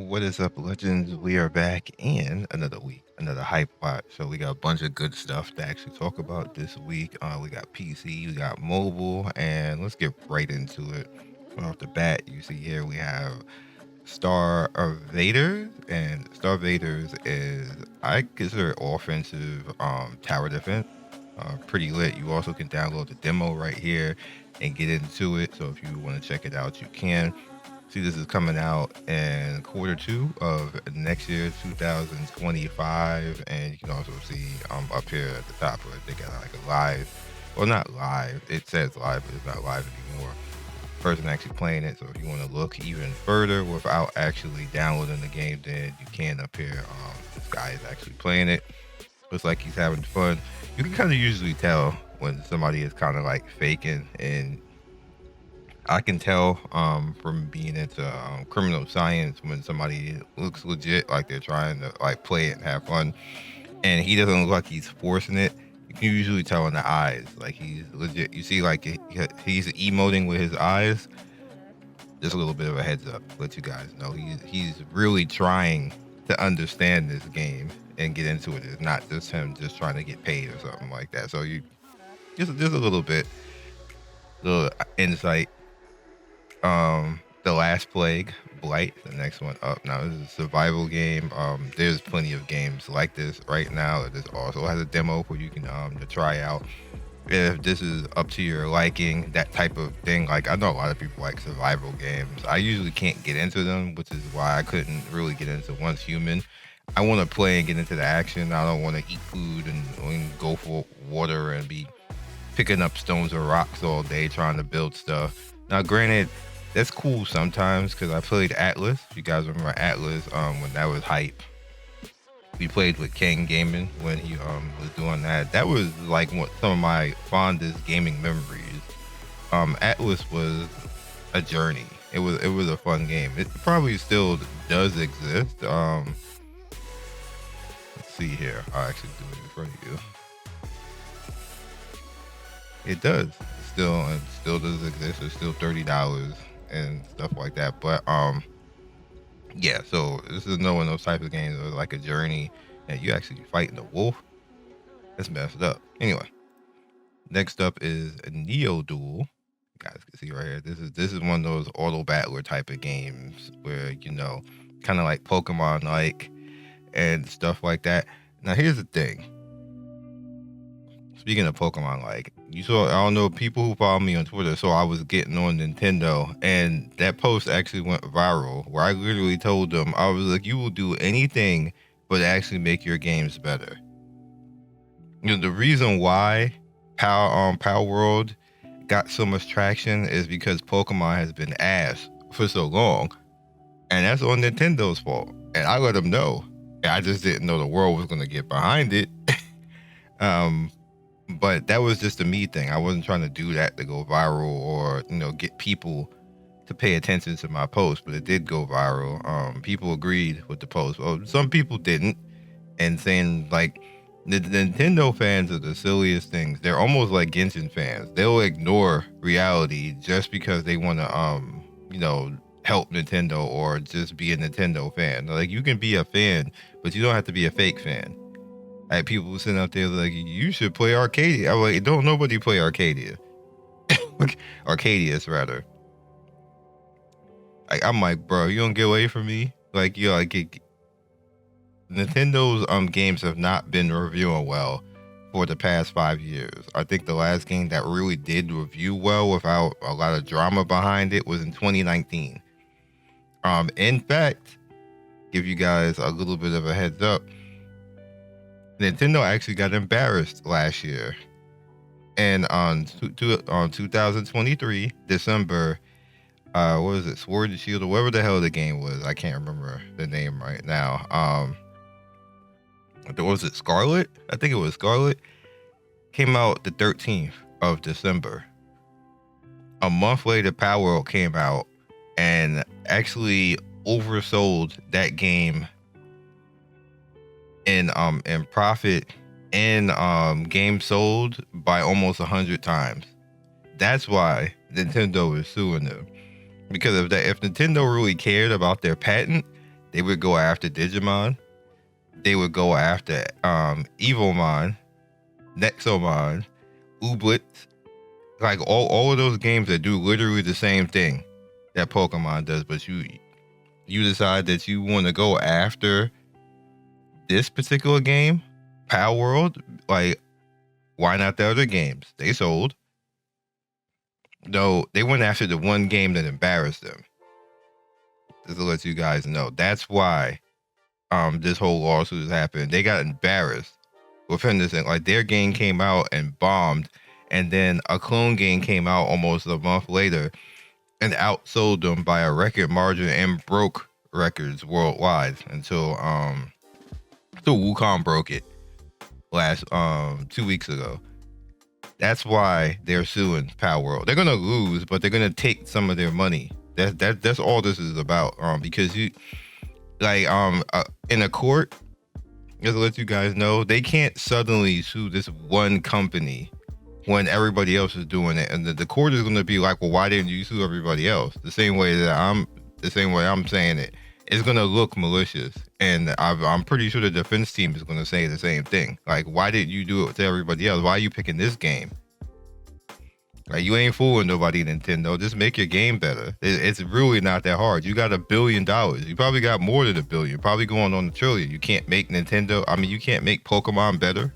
What is up, legends? We are back in another week, another hype watch. So we got a bunch of good stuff to actually talk about this week. We got PC, we got mobile, and let's get right into it. Off the bat, you see here we have Star Invaders, and Star Invaders is I consider offensive tower defense. Pretty lit. You also can download the demo right here and get into it. So if you want to check it out, you can. See, this is coming out in quarter two of next year, 2025, and you can also see up here at the top where they got like a live, well, not live. It says live, but it's not live anymore. Person actually playing it. So if you want to look even further without actually downloading the game, then you can up here. This guy is actually playing it. Looks like he's having fun. You can kind of usually tell when somebody is kind of like faking, and I can tell from being into criminal science when somebody looks legit, like they're trying to like play it and have fun, and he doesn't look like he's forcing it. You can usually tell in the eyes, like he's legit. You see, like he's emoting with his eyes. Just a little bit of a heads up, let you guys know he's really trying to understand this game and get into it. It's not just him just trying to get paid or something like that. So you just a little bit, little insight. The Last Plague, Blight, the next one up. Now this is a survival game. There's plenty of games like this right now. This also has a demo where you can to try out. If this is up to your liking, that type of thing. Like, I know a lot of people like survival games. I usually can't get into them, which is why I couldn't really get into Once Human. I want to play and get into the action. I don't want to eat food and go for water and be picking up stones or rocks all day trying to build stuff. Now, granted, that's cool sometimes because I played Atlas. If you guys remember Atlas, when that was hype. We played with King Gaming when he was doing that. That was like some of my fondest gaming memories. Atlas was a journey. It was a fun game. It probably still does exist. Let's see here. I'll actually do it in front of you. It does. It still does exist. It's still $30 and stuff like that. But yeah, so this is no one of those types of games that are like a journey and you actually fighting the wolf. That's messed up. Anyway, next up is Neo Duel. You guys can see right here. This is one of those auto battler type of games where, you know, kind of like Pokemon like and stuff like that. Now here's the thing. Speaking of Pokemon, like you saw, I don't know, people who follow me on Twitter, so I was getting on Nintendo, and that post actually went viral where I literally told them, I was like, you will do anything but actually make your games better. You know, the reason why Palworld got so much traction is because Pokemon has been ass for so long, and that's on Nintendo's fault. And I let them know. I just didn't know the world was going to get behind it. But that was just a me thing. I wasn't trying to do that to go viral or, you know, get people to pay attention to my post, but it did go viral. People agreed with the post. Well, some people didn't, and saying like the Nintendo fans are the silliest things. They're almost like Genshin fans. They'll ignore reality just because they want to, you know, help Nintendo or just be a Nintendo fan. Like, you can be a fan, but you don't have to be a fake fan. Like, people sitting out there like, you should play Arcadia. I'm like, don't nobody play Arcadia. Arcadius, rather. Like, I'm like, bro, you don't get away from me. Like, you know, like Nintendo's games have not been reviewing well for the past 5 years. I think the last game that really did review well without a lot of drama behind it was in 2019. In fact, give you guys a little bit of a heads up. Nintendo actually got embarrassed last year, and on 2023 December, what was it, Sword and Shield or whatever the hell the game was? I can't remember the name right now. Was it Scarlet? I think it was Scarlet. Came out the 13th of December. A month later, Palworld came out and actually oversold that game in profit and game sold by almost 100 times. That's why Nintendo is suing them. Because if Nintendo really cared about their patent, They would go after Digimon. They would go after Evilmon, Nexomon, Ooblets, like all of those games that do literally the same thing that Pokemon does, but you decide that you want to go after this particular game, Palworld. Like, why not the other games? They sold. No, they went after the one game that embarrassed them. Just to let you guys know, that's why this whole lawsuit has happened. They got embarrassed within this thing. Like, their game came out and bombed, and then a clone game came out almost a month later and outsold them by a record margin and broke records worldwide until Wukong broke it last 2 weeks ago. That's why they're suing Palworld. They're gonna lose, but they're gonna take some of their money. That's all this is about. Because you like in a court, just to let you guys know, they can't suddenly sue this one company when everybody else is doing it, and the court is gonna be like, well, why didn't you sue everybody else? The same way I'm saying it. It's gonna look malicious, and I'm pretty sure the defense team is gonna say the same thing. Like, why didn't you do it to everybody else? Why are you picking this game? Like, you ain't fooling nobody, Nintendo. Just make your game better. It's really not that hard. You got $1 billion. You probably got more than $1 billion. Probably going on $1 trillion. You can't make Nintendo. I mean, you can't make Pokemon better.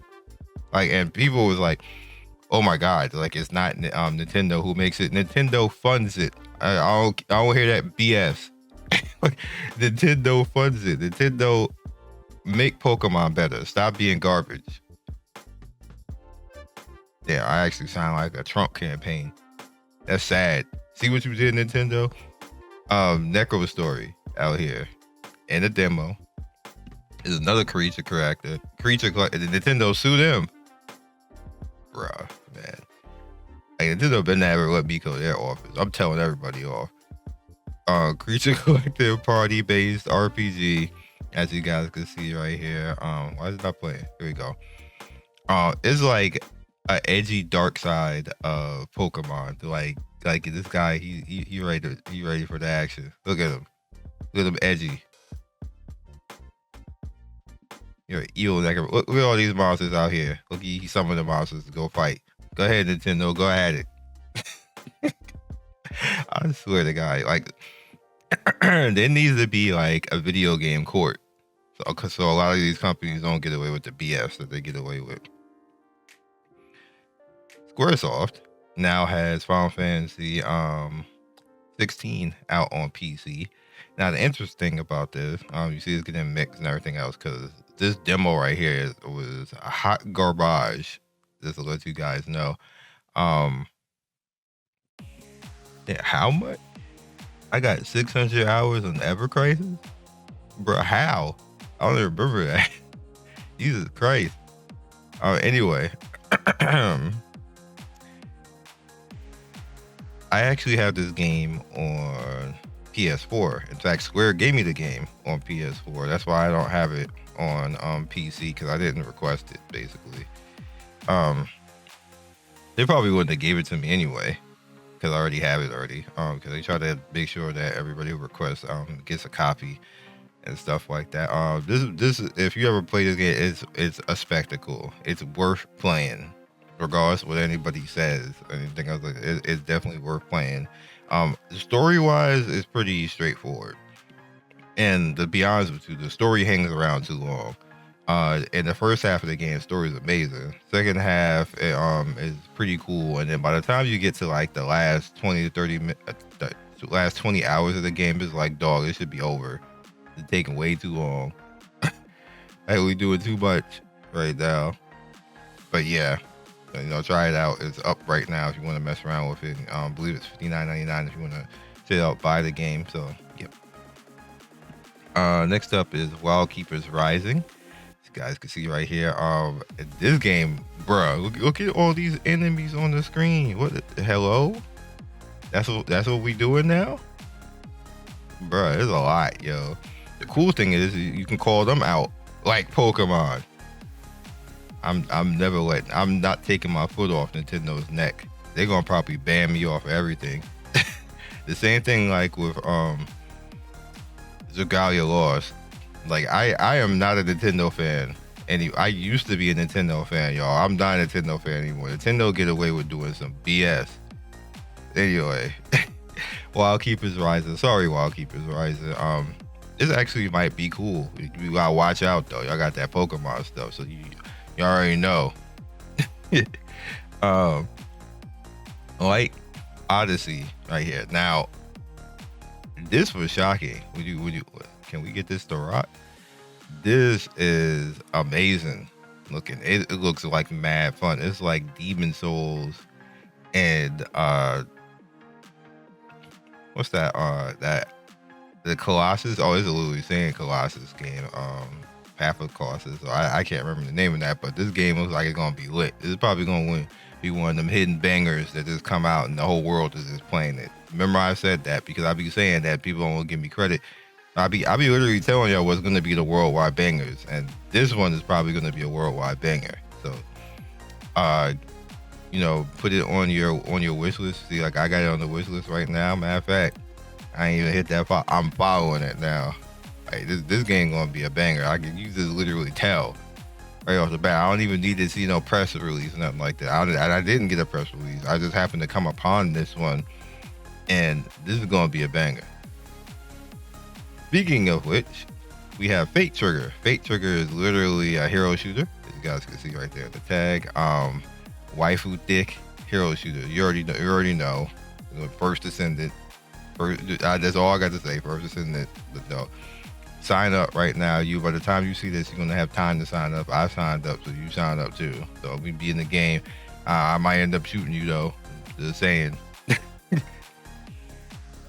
Like, and people was like, oh my God, like, it's not Nintendo who makes it. Nintendo funds it. I don't hear that BS. Nintendo funds it. Nintendo make Pokemon better. Stop being garbage. Yeah, I actually sound like a Trump campaign. That's sad. See what you did, Nintendo? Necro story out here in a demo is another creature character. Nintendo sue them. Bruh, man. Like, Nintendo better never let me go to their office. I'm telling everybody off. Creature collective party based RPG, as you guys can see right here. Why is it not playing? Here we go. It's like an edgy dark side of Pokemon. Like this guy, he ready for the action. Look at him. Look at him edgy. You're evil. Look at all these monsters out here. Look, he summoned the monsters to go fight. Go ahead, Nintendo. Go at it. I swear to God, like, there needs to be like a video game court. So a lot of these companies don't get away with the BS that they get away with. Squaresoft now has Final Fantasy 16 out on PC. Now, the interesting thing about this, you see it's getting mixed and everything else, because this demo right here was a hot garbage. Just to let you guys know. Yeah, how much? I got 600 hours on Ever Crisis? Bro, how? I don't even remember that. Jesus Christ. Anyway. I actually have this game on PS4. In fact, Square gave me the game on PS4. That's why I don't have it on PC, because I didn't request it, basically. They probably wouldn't have gave it to me anyway, because I already have it already. Because they try to make sure that everybody who requests gets a copy and stuff like that. This if you ever play this game, it's a spectacle. It's worth playing, regardless of what anybody says. Anything else, it's definitely worth playing. Story wise, it's pretty straightforward. And to be honest with you, the story hangs around too long. In the first half of the game, story is amazing. Second half, is pretty cool. And then by the time you get to like the last 20 to 30 minutes, the last 20 hours of the game, is like, dog, it should be over. It's taking way too long. Hey, we doing too much right now. But yeah, try it out. It's up right now if you want to mess around with it. I believe it's $59.99 if you want to check it out, buy the game. So, yep. Next up is Wild Keepers Rising. You guys can see right here. This game, bro, look at all these enemies on the screen. Hello? That's what we doing now? Bro, there's a lot, yo. The cool thing is you can call them out like Pokemon. I'm not taking my foot off Nintendo's neck. They're gonna probably ban me off everything. The same thing like with Zagalia lost. Like I am not a Nintendo fan. I used to be a Nintendo fan, y'all. I'm not a Nintendo fan anymore. Nintendo get away with doing some BS. Anyway, Wildkeepers Rising. Sorry, Wildkeepers Rising. This actually might be cool. You gotta watch out though. Y'all got that Pokemon stuff, so you already know. um, like Odyssey right here. Now, this was shocking. Can we get this to rock? This is amazing looking. It looks like mad fun. It's like Demon Souls and what's that? That the Colossus. Oh, it's literally saying Colossus game. Path of Colossus. So I can't remember the name of that, but this game looks like it's gonna be lit. This is probably gonna be one of them hidden bangers that just come out and the whole world is just playing it. Remember I said that because I be saying that people don't give me credit. I be literally telling y'all what's gonna be the worldwide bangers, and this one is probably gonna be a worldwide banger. So, put it on your wish list. See, like I got it on the wish list right now. Matter of fact, I ain't even hit that. I'm following it now. Like this game gonna be a banger. You just literally tell right off the bat. I don't even need to see no press release or nothing like that. I didn't get a press release. I just happened to come upon this one, and this is gonna be a banger. Speaking of which, we have Fate Trigger. Fate Trigger is literally a hero shooter, as you guys can see right there in the tag. Waifu thick hero shooter. You already know. First Descendant. That's all I got to say. First Descendant. But no. Sign up right now. By the time you see this, you're gonna have time to sign up. I signed up, so you sign up too. So we be in the game. I might end up shooting you though. Just saying.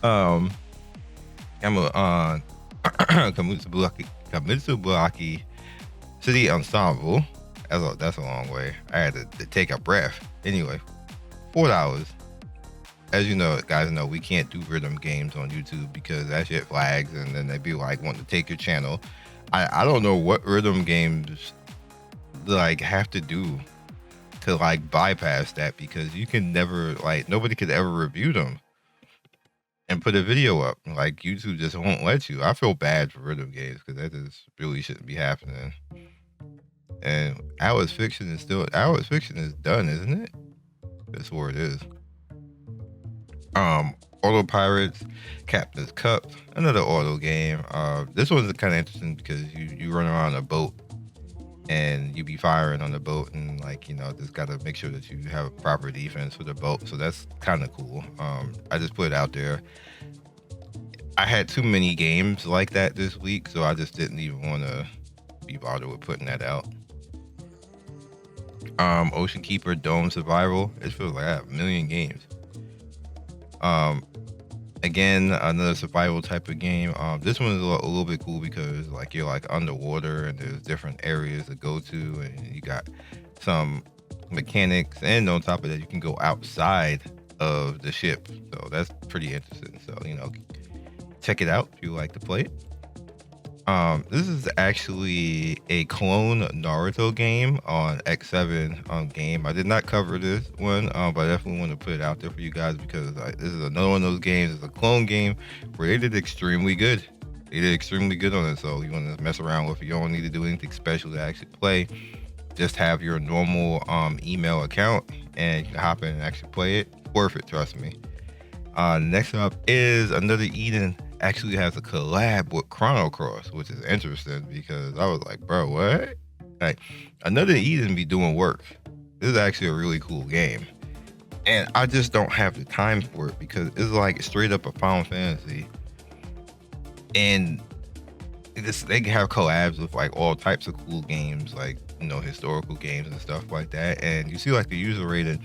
I'm on Kamitsuburaki City Ensemble. That's a long way. I had to take a breath. Anyway, $4. As you know, guys know, we can't do rhythm games on YouTube because that shit flags, and then they be like wanting to take your channel. I don't know what rhythm games like have to do to like bypass that, because you can never, like, nobody could ever review them and put a video up. Like YouTube just won't let you. I feel bad for rhythm games because that just really shouldn't be happening. And Hours Fiction is done, isn't it? That's where it is. Auto Pirates, Captain's Cup, another auto game. This one's kind of interesting because you run around a boat and you be firing on the boat, and just gotta make sure that you have proper defense for the boat. So that's kind of cool. I just put it out there. I had too many games like that this week, so I just didn't even want to be bothered with putting that out. Ocean Keeper Dome Survival. It feels like I have a million games. Again, another survival type of game. This one is a little bit cool because you're underwater and there's different areas to go to, and you got some mechanics, and on top of that you can go outside of the ship, so that's pretty interesting. So check it out if you like to play it. This is actually a clone Naruto game on X7 game. I did not cover this one, but I definitely want to put it out there for you guys because this is another one of those games. It's a clone game where they did extremely good. They did extremely good on it, so you want to mess around with it. You don't need to do anything special to actually play. Just have your normal email account and you can hop in and actually play it. Worth it, trust me. Next up is Another Eden. Actually has a collab with Chrono Cross, which is interesting because I was like, bro, what? Like, Another Eden be doing work. This is actually a really cool game, and I just don't have the time for it because it's like straight up a Final Fantasy, and they can have collabs with all types of cool games, historical games and stuff like that. And you see the user rating,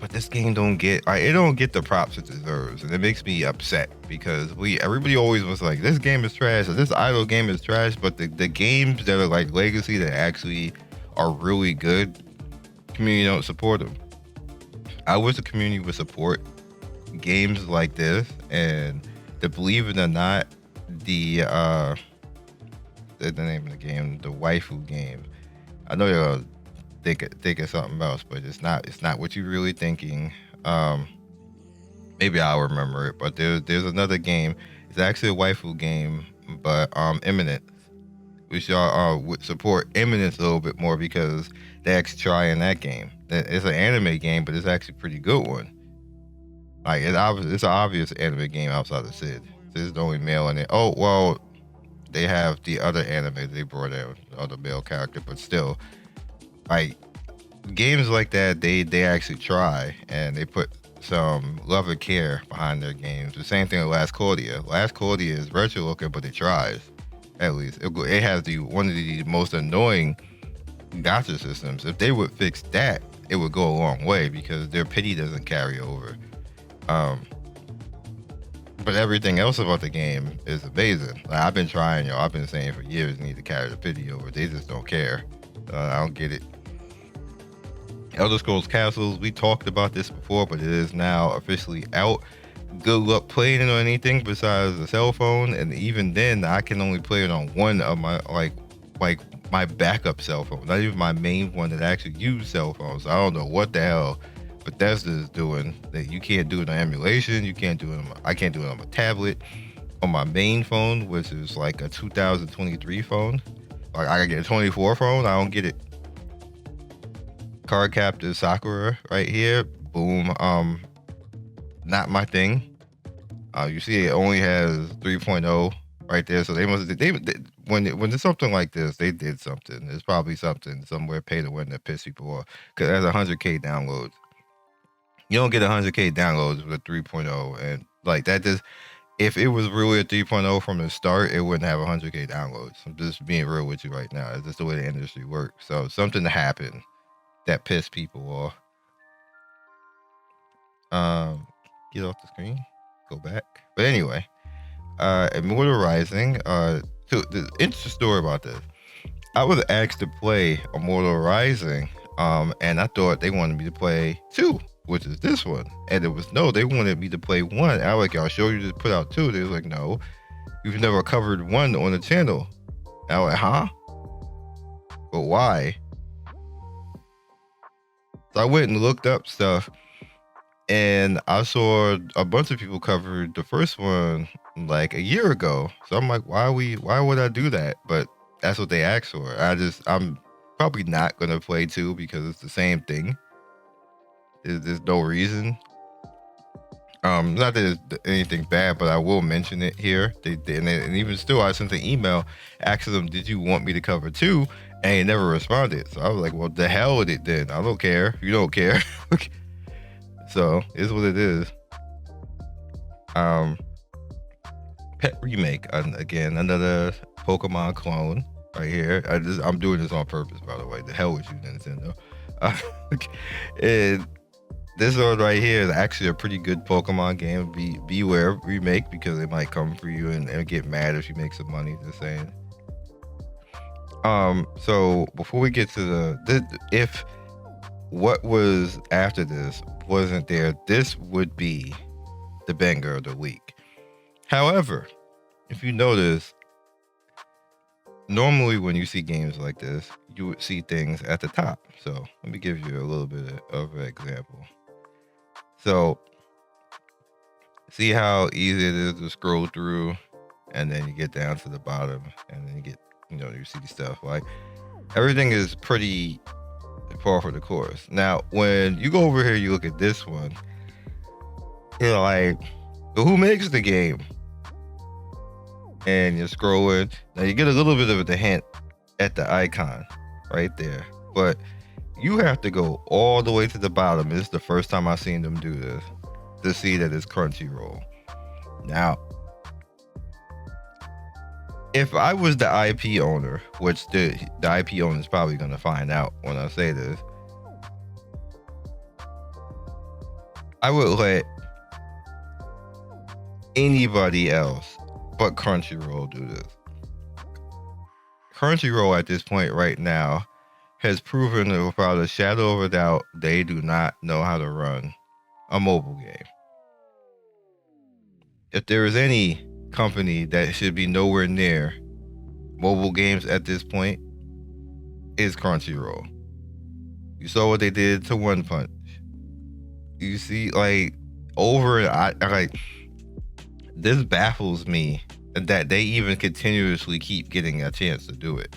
but this game don't get the props it deserves, and it makes me upset because everybody always was like, this game is trash or this idle game is trash, but the games that are legacy that actually are really good, community don't support them. I wish the community would support games like this, and to believe it or not, the name of the game, the waifu game. I know you're thinking something else, but it's not what you're really thinking. Maybe I'll remember it, but there's another game. It's actually a waifu game but Eminence. We should would support Eminence a little bit more because they actually try in that game. It's an anime game, but it's actually a pretty good one. Like it's an obvious anime game outside of Sid. Sid's the only male in it. Oh well, they have the other anime they brought in, the other male character, but still, like games like that, they actually try and they put some love and care behind their games. The same thing with Last Cordia. Last Cordia is retro looking, but it tries. At least it has one of the most annoying gacha systems. If they would fix that, it would go a long way because their pity doesn't carry over. But everything else about the game is amazing. Like, I've been trying, y'all. I've been saying for years, need to carry the pity over. They just don't care. I don't get it. Elder Scrolls Castles, we talked about this before, but it is now officially out. Good luck playing it on anything besides a cell phone, and even then, I can only play it on one of my like my backup cell phone, not even my main one that actually use cell phones. I don't know what the hell Bethesda is doing that you can't do it on emulation. You can't do it. I can't do it on my tablet, on my main phone, which is like a 2023 phone. Like I get a 24 phone. I don't get it. Card Captive Sakura right here. Boom. Not my thing. You see, it only has 3.0 right there. So they when it's something like this, they did something. There's probably something somewhere pay to win that piss people off because it has 100K downloads. You don't get 100K downloads with a 3.0, and like that just if it was really a 3.0 from the start, it wouldn't have 100K downloads. I'm just being real with you right now. It's just the way the industry works. So something happened that pissed people off. Get off the screen, go back. But anyway, Immortal Rising. So the interesting story about this, I was asked to play Immortal Rising, and I thought they wanted me to play 2, which is this one, and it was no, they wanted me to play 1. I was like, I'll show you to put out 2. They was like, no, you've never covered 1 on the channel. And I was like, huh? But why? So I went and looked up stuff, and I saw a bunch of people covered the first one like a year ago. So I'm like, why would I do that? But that's what they asked for. I'm probably not gonna play 2 because it's the same thing. There's no reason. Not that it's anything bad, but I will mention it here. And even still, I sent an email asking them, did you want me to cover 2? And he never responded. So I was like, well, the hell with it then. I don't care. You don't care. So it's what it is. Pet Remake, again, another Pokemon clone right here. I'm doing this on purpose, by the way. The hell with you, Nintendo. And this one right here is actually a pretty good Pokemon game. Beware Remake, because they might come for you and get mad if you make some money. Just saying. So before we get to if what was after this wasn't there, this would be the banger of the week. However, if you notice, normally when you see games like this, you would see things at the top. So let me give you a little bit of an example. So see how easy it is to scroll through, and then you get down to the bottom, and then you get, you see stuff like everything is pretty par for the course. Now, when you go over here, you look at this one, you're like, but who makes the game? And you're scrolling. Now you get a little bit of the hint at the icon right there, but you have to go all the way to the bottom. This is the first time I've seen them do this to see that it's Crunchyroll. Now, if I was the IP owner, which the IP owner is probably going to find out when I say this, I would let anybody else but Crunchyroll do this. Crunchyroll at this point right now has proven that without a shadow of a doubt, they do not know how to run a mobile game. If there is any company that should be nowhere near mobile games at this point, is Crunchyroll. You saw what they did to One Punch. You see, like, this baffles me that they even continuously keep getting a chance to do it.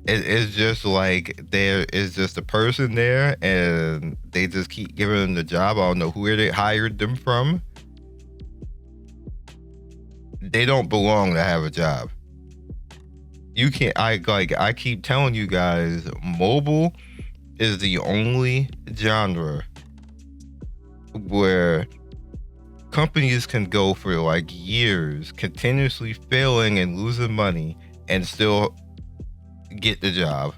It's just like there is just a person there and they just keep giving them the job. I don't know where they hired them from. They don't belong to have a job. You can't, I keep telling you guys, mobile is the only genre where companies can go for like years continuously failing and losing money and still get the job.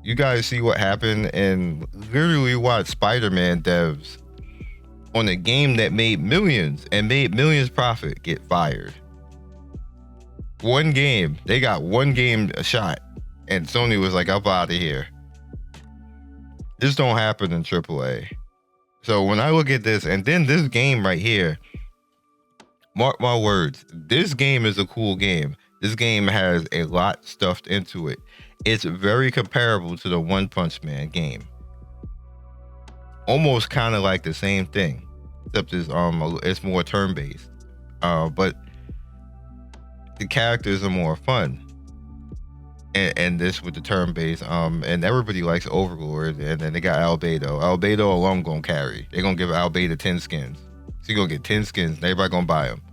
You guys see what happened and literally watch Spider-Man devs on a game that made millions profit get fired. One game, they got one game a shot and Sony was like, I'm out of here. This don't happen in AAA. So when I look at this, and then this game right here, mark my words, this game is a cool game. This game has a lot stuffed into it. It's very comparable to the One Punch Man game. Almost kind of like the same thing, except it's more turn-based. But the characters are more fun. And this with the turn-based, and everybody likes Overlord, and then they got Albedo. Albedo alone gonna carry. They're gonna give Albedo 10 skins. So you're gonna get 10 skins, and everybody gonna buy them.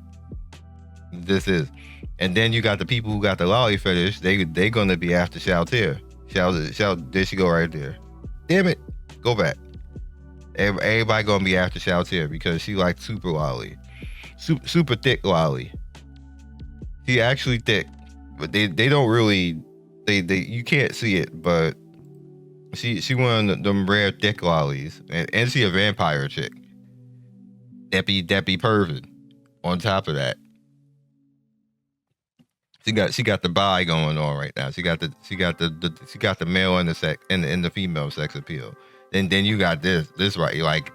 This is. And then you got the people who got the lolly fetish, they gonna be after Shouter. Shout, there she go right there. Damn it, go back. Everybody gonna be after Shouter because she like super lolly. Super thick lolly. She actually thick, but they don't really, they you can't see it, but she one of them rare thick lollies, and she a vampire chick. That be pervin. On top of that, she got the bi going on right now. She got the male and the female sex appeal. And then you got this right. You're like,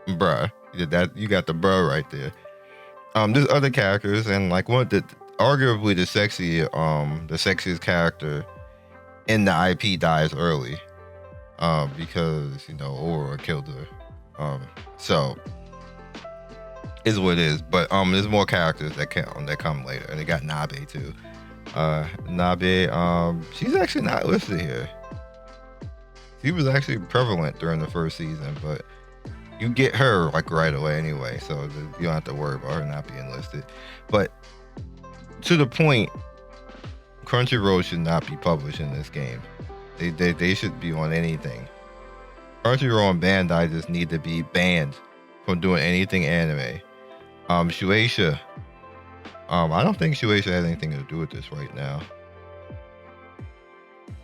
bruh, you got the bruh right there. There's other characters, and like arguably the sexiest character in the IP dies early, because Aurora killed her. So is what it is. But there's more characters that come later, and they got Nabe too. Nabe, she's actually not listed here. She was actually prevalent during the first season, but you get her like right away anyway, so you don't have to worry about her not being listed. But to the point, Crunchyroll should not be publishing this game. They should be on anything. Crunchyroll and Bandai just need to be banned from doing anything anime. Shueisha, I don't think Shueisha has anything to do with this right now.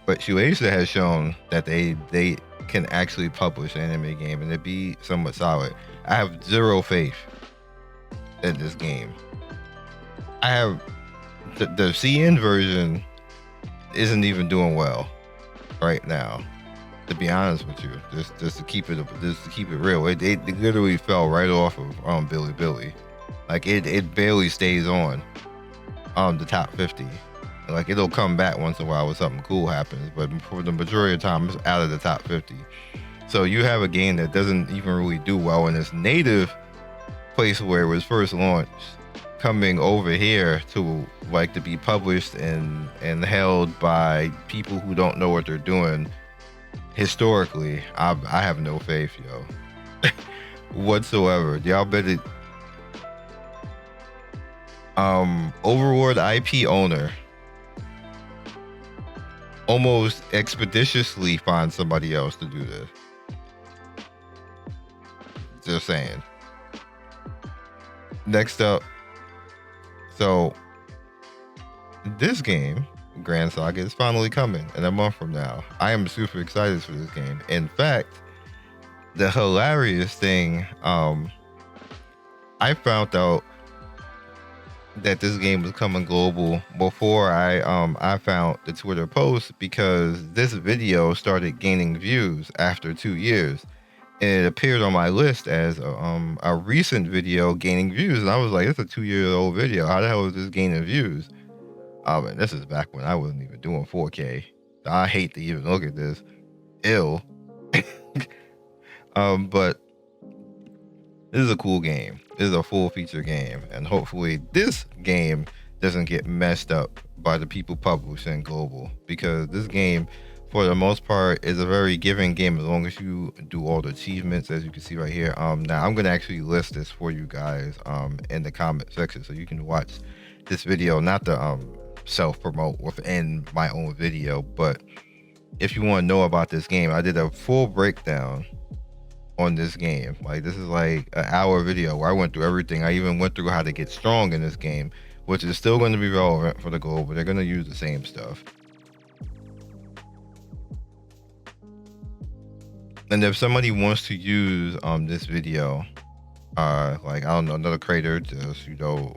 But Shueisha has shown that they can actually publish an anime game and it be somewhat solid. I have zero faith in this game. I have the Scion version isn't even doing well right now. To be honest with you, just to keep it real, it literally fell right off of Billy. Like it barely stays on the top 50. Like it'll come back once in a while when something cool happens, but for the majority of the time, it's out of the top 50. So you have a game that doesn't even really do well in its native place where it was first launched, coming over here to be published and held by people who don't know what they're doing. Historically, I have no faith, yo, whatsoever. Y'all better. Overlord IP owner almost expeditiously find somebody else to do this. Just saying. Next up, so this game, Gran Saga, is finally coming in a month from now. I am super excited for this game. In fact, the hilarious thing, I found out that this game was coming global before I found the Twitter post, because this video started gaining views after 2 years. And it appeared on my list as a recent video gaining views, and I was like, it's a 2-year-old video. How the hell is this gaining views? And this is back when I wasn't even doing 4K. I hate to even look at this. Ill. But this is a cool game. This is a full feature game, and hopefully this game doesn't get messed up by the people publishing global, because this game for the most part is a very giving game as long as you do all the achievements, as you can see right here. Now I'm gonna actually list this for you guys in the comment section so you can watch this video, not the self-promote within my own video, but if you want to know about this game, I did a full breakdown on this game. Like, this is like an hour video where I went through everything. I even went through how to get strong in this game, which is still going to be relevant for the global. They're going to use the same stuff. And if somebody wants to use this video, like, I don't know, another creator, just, you know,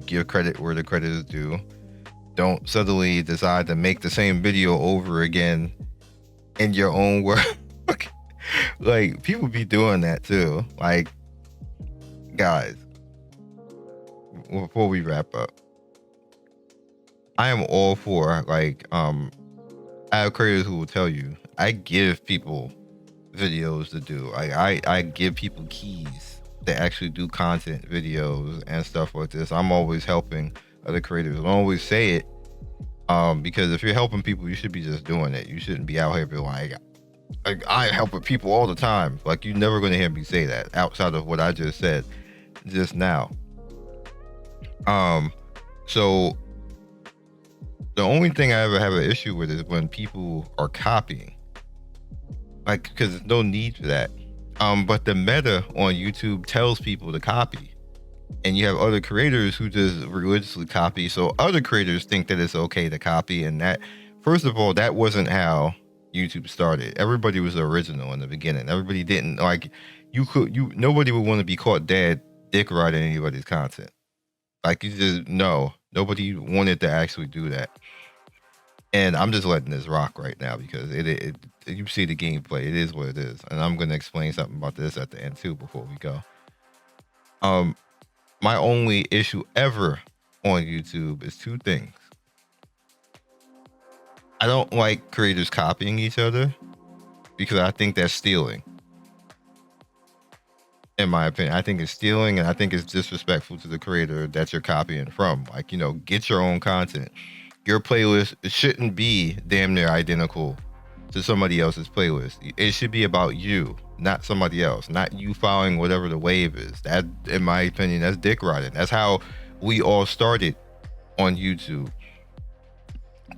give credit where the credit is due. Don't suddenly decide to make the same video over again in your own work. Like, people be doing that too. Like, guys, before we wrap up, I am all for, like, I have creators who will tell you, I give people videos to do. I give people keys to actually do content videos and stuff like this. I'm always helping other creators. I always say it, because if you're helping people, you should be just doing it. You shouldn't be out here being like I help with people all the time. Like, you're never going to hear me say that outside of what I just said just now. So the only thing I ever have an issue with is when people are copying, like, because there's no need for that. But the meta on YouTube tells people to copy. And you have other creators who just religiously copy. So other creators think that it's okay to copy. And that, first of all, that wasn't how YouTube started. Everybody was original in the beginning. Everybody didn't, like, nobody would want to be caught dead dick riding anybody's content. Like, you just, no, nobody wanted to actually do that. And I'm just letting this rock right now because it you see the gameplay. It is what it is. And I'm going to explain something about this at the end too before we go. My only issue ever on YouTube is two things. I don't like creators copying each other because I think that's stealing. In my opinion, I think it's stealing, and I think it's disrespectful to the creator that you're copying from. Like, you know, get your own content. Your playlist shouldn't be damn near identical to somebody else's playlist. It should be about you, not somebody else, not you following whatever the wave is. That, in my opinion, that's dick riding. That's how we all started on YouTube.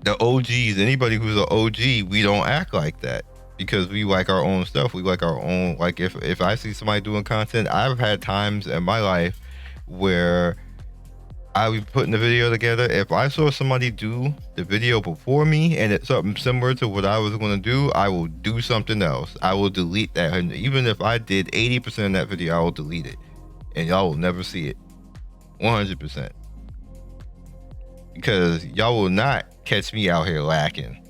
The OGs, anybody who's an OG, we don't act like that because we like our own stuff. We like our own, like, if I see somebody doing content, I've had times in my life where I was putting the video together. If I saw somebody do the video before me and it's something similar to what I was going to do, I will do something else. I will delete that. And even if I did 80% of that video, I will delete it. And y'all will never see it. 100%. Because y'all will not catch me out here lacking.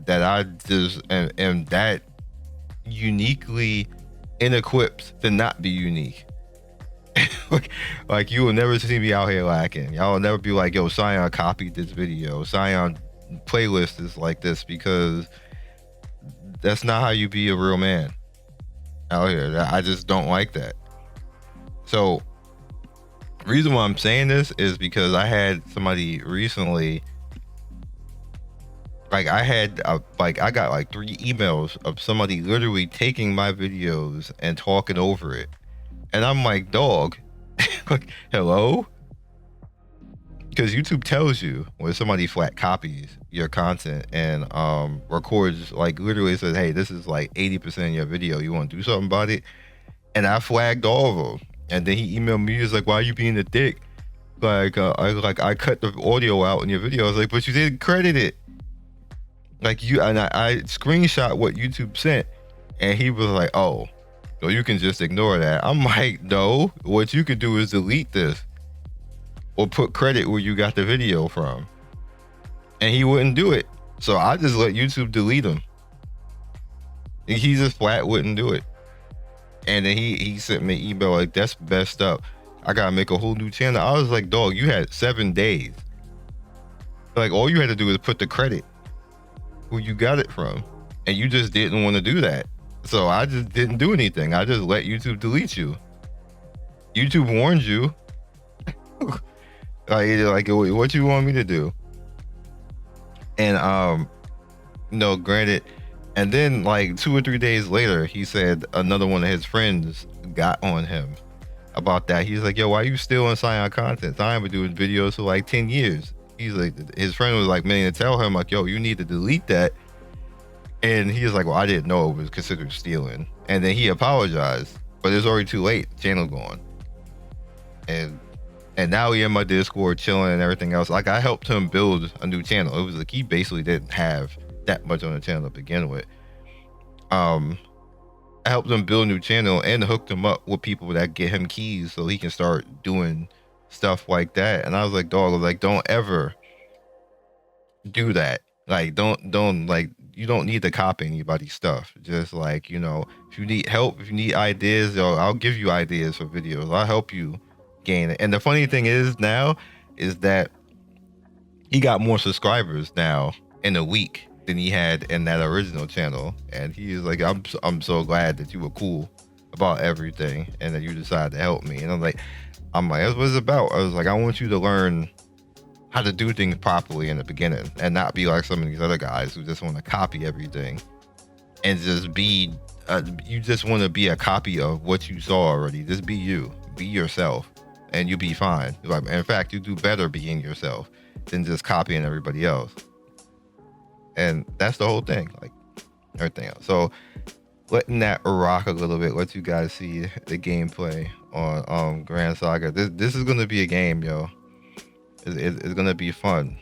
That I just am that uniquely inequipped to not be unique. Like, you will never see me out here lacking. Y'all will never be like, yo, Scion copied this video. Scion playlist is like this, because that's not how you be a real man out here. I just don't like that. So the reason why I'm saying this is because I had somebody recently, like, I got like 3 emails of somebody literally taking my videos and talking over it. And I'm like, dog, like, hello? Because YouTube tells you when somebody flat copies your content and records, like, literally says, hey, this is like 80% of your video. You want to do something about it? And I flagged all of them. And then he emailed me. He's like, why are you being a dick? I cut the audio out in your video. I was like, but you didn't credit it. Like, I screenshot what YouTube sent. And he was like, oh, so you can just ignore that. I'm like, no, what you could do is delete this or put credit where you got the video from. And he wouldn't do it. So I just let YouTube delete him. And he just flat wouldn't do it. And then he sent me an email like, that's messed up. I gotta make a whole new channel. I was like, dog, you had 7 days. Like, all you had to do is put the credit who you got it from. And you just didn't want to do that. So I just didn't do anything. I just let YouTube delete you. YouTube warned you. Like what you want me to do? And no, granted. And then like 2 or 3 days later, he said another one of his friends got on him about that. He's like, yo, why you still on Scion content? Scion been doing videos for like 10 years. He's like, his friend was like meaning to tell him like, yo, you need to delete that. And he was like, well, I didn't know it was considered stealing. And then he apologized, but it's already too late. Channel gone. And now he in my Discord chilling and everything else. Like I helped him build a new channel. It was like he basically didn't have that much on the channel to begin with. I helped him build a new channel and hooked him up with people that get him keys so he can start doing stuff like that. And I was like, dog, like don't ever do that. Like don't like you don't need to copy anybody's stuff. Just like, you know, if you need help, if you need ideas, I'll give you ideas for videos. I'll help you gain it. And the funny thing is now is that he got more subscribers now in a week than he had in that original channel. And he is like, I'm so glad that you were cool about everything and that you decided to help me. And I'm like, that's what it's about. I was like, I want you to learn how to do things properly in the beginning and not be like some of these other guys who just want to copy everything and just be you just want to be a copy of what you saw already. Just be you, be yourself, and you'll be fine. In fact, you do better being yourself than just copying everybody else. And that's the whole thing, like everything else. So letting that rock a little bit, let you guys see the gameplay on Gran Saga. This is gonna be a game, yo. It's gonna be fun.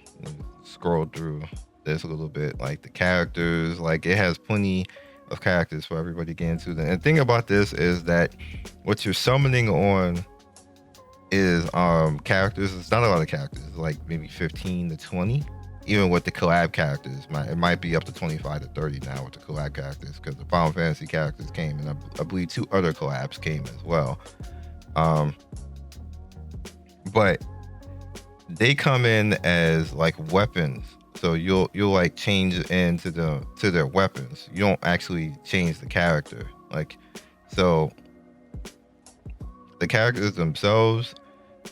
Scroll through this a little bit, like the characters, like it has plenty of characters for everybody to get into. And the thing about this is that what you're summoning on is characters. It's not a lot of characters, like maybe 15 to 20. Even with the collab characters, it might be up to 25 to 30 now with the collab characters, because the Final Fantasy characters came, and I believe 2 other collabs came as well. But they come in as like weapons, so you'll like change into their weapons. You don't actually change the character, like, so the characters themselves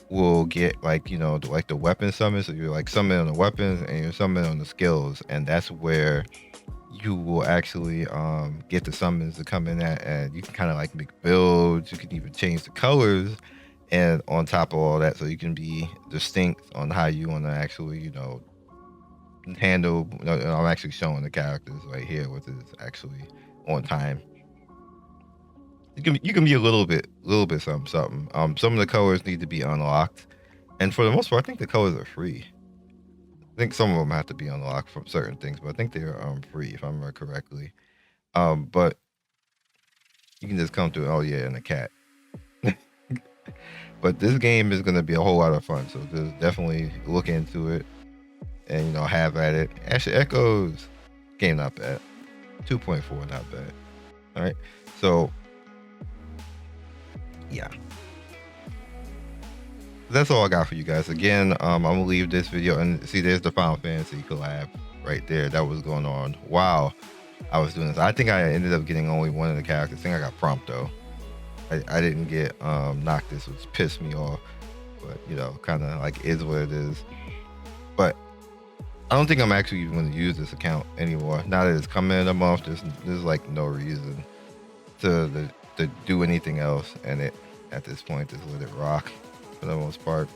will get like, you know, like the weapon summon. So you're like summon on the weapons and you're summoning on the skills, and that's where you will actually get the summons to come in at, and you can kind of like make builds. You can even change the colors and on top of all that, so you can be distinct on how you want to actually, you know, handle. I'm actually showing the characters right here, which is actually on time. You can be a little bit something. Some of the colors need to be unlocked, and for the most part, I think the colors are free. I think some of them have to be unlocked from certain things, but I think they're free if I remember correctly. But you can just come through. Oh yeah, and a cat. But this game is gonna be a whole lot of fun, so just definitely look into it and, you know, have at it. Actually, Echoes game not bad. 2.4 not bad. All right, so yeah, that's all I got for you guys. Again, I'm gonna leave this video, and see, there's the Final Fantasy collab right there that was going on while I was doing this. I think I ended up getting only one of the characters. I think I got Prompto. I didn't get Noctis, which pissed me off, but, you know, kind of like is what it is. But I don't think I'm actually even going to use this account anymore. Now that it's coming in a month, there's like no reason to do anything else, and it at this point just let it rock for the most part.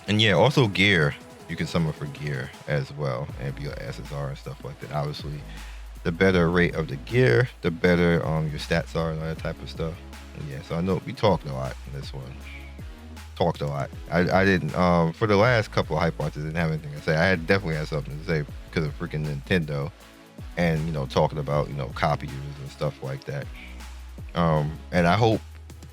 And yeah, also gear, you can summon for gear as well, and be like SSR and stuff like that. Obviously, the better rate of the gear, the better your stats are and all that type of stuff. And yeah, so I know we talked a lot in this one. Talked a lot. I didn't for the last couple of HypeWatches, didn't have anything to say. I definitely had something to say because of freaking Nintendo, and, you know, talking about, you know, copiers and stuff like that. And I hope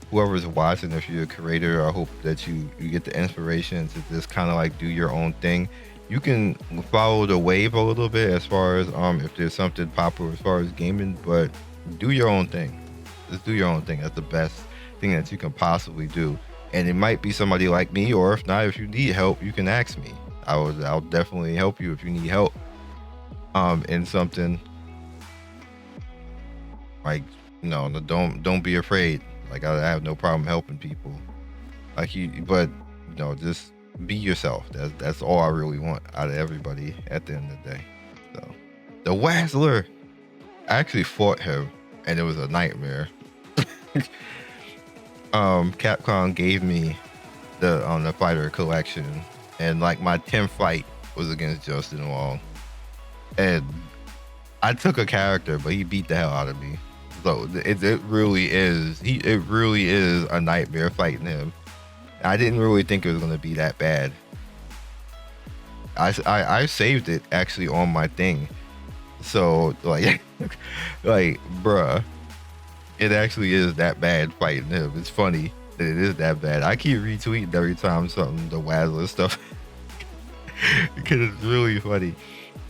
whoever's watching, if you're a creator, I hope that you get the inspiration to just kind of like do your own thing. You can follow the wave a little bit as far as if there's something popular as far as gaming, but do your own thing. Just do your own thing. That's the best thing that you can possibly do. And it might be somebody like me, or if not, if you need help, you can ask me. I'll definitely help you if you need help in something. Like, you know, don't be afraid. Like, I have no problem helping people. Like, but, you know, just be yourself. That's all I really want out of everybody at the end of the day. So the Wazzler, I actually fought him and it was a nightmare. Capcom gave me the fighter collection, and like my 10th fight was against Justin Wong, and I took a character, but he beat the hell out of me. So it really is it really is a nightmare fighting him. I didn't really think it was gonna be that bad. I saved it actually on my thing, so like like bruh, it actually is that bad fighting him. It's funny that it is that bad. I keep retweeting every time something the Wazzler stuff because it's really funny.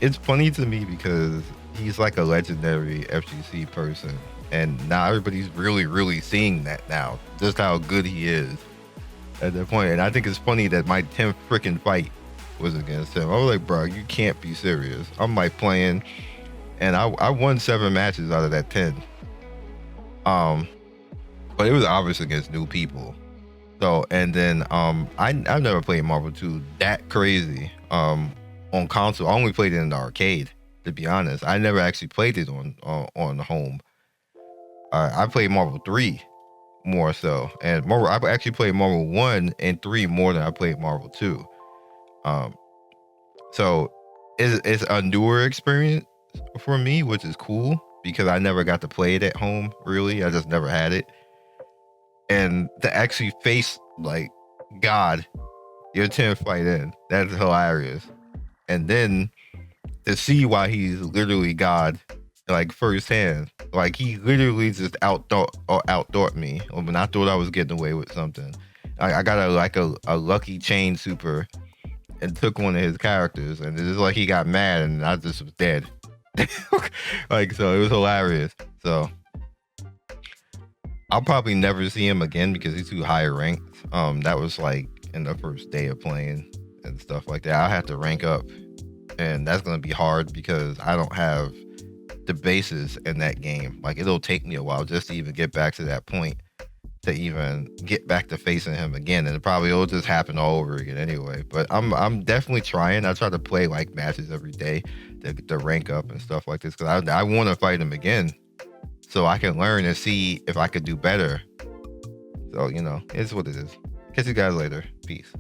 It's funny to me because he's like a legendary FGC person, and now everybody's really seeing that now, just how good he is at that point. And I think it's funny that my 10th freaking fight was against him. I was like, bro, you can't be serious. I'm like playing, and I won 7 matches out of that 10. But it was obviously against new people. So, and then I've never played Marvel 2 that crazy on console. I only played it in the arcade, to be honest. I never actually played it on the home. I played Marvel 3 more so, and Marvel. I actually played Marvel 1 and 3 more than I played Marvel 2. So it's a newer experience for me, which is cool because I never got to play it at home. Really, I just never had it. And to actually face like God, your 10th fight in, that's hilarious. And then to see why he's literally God, like firsthand, like he literally just outthought me. When I thought I was getting away with something, I got a lucky chain super and took one of his characters, and it's like he got mad and I just was dead. Like, so it was hilarious. So I'll probably never see him again because he's too high ranked. That was like in the first day of playing and stuff like that. I have to rank up, and that's gonna be hard because I don't have the bases in that game. Like, it'll take me a while just to even get back to that point, to even get back to facing him again, and it probably will just happen all over again anyway. But I'm definitely trying. I try to play like matches every day to rank up and stuff like this because I want to fight him again so I can learn and see if I could do better. So, you know, it's what it is. Catch you guys later. Peace.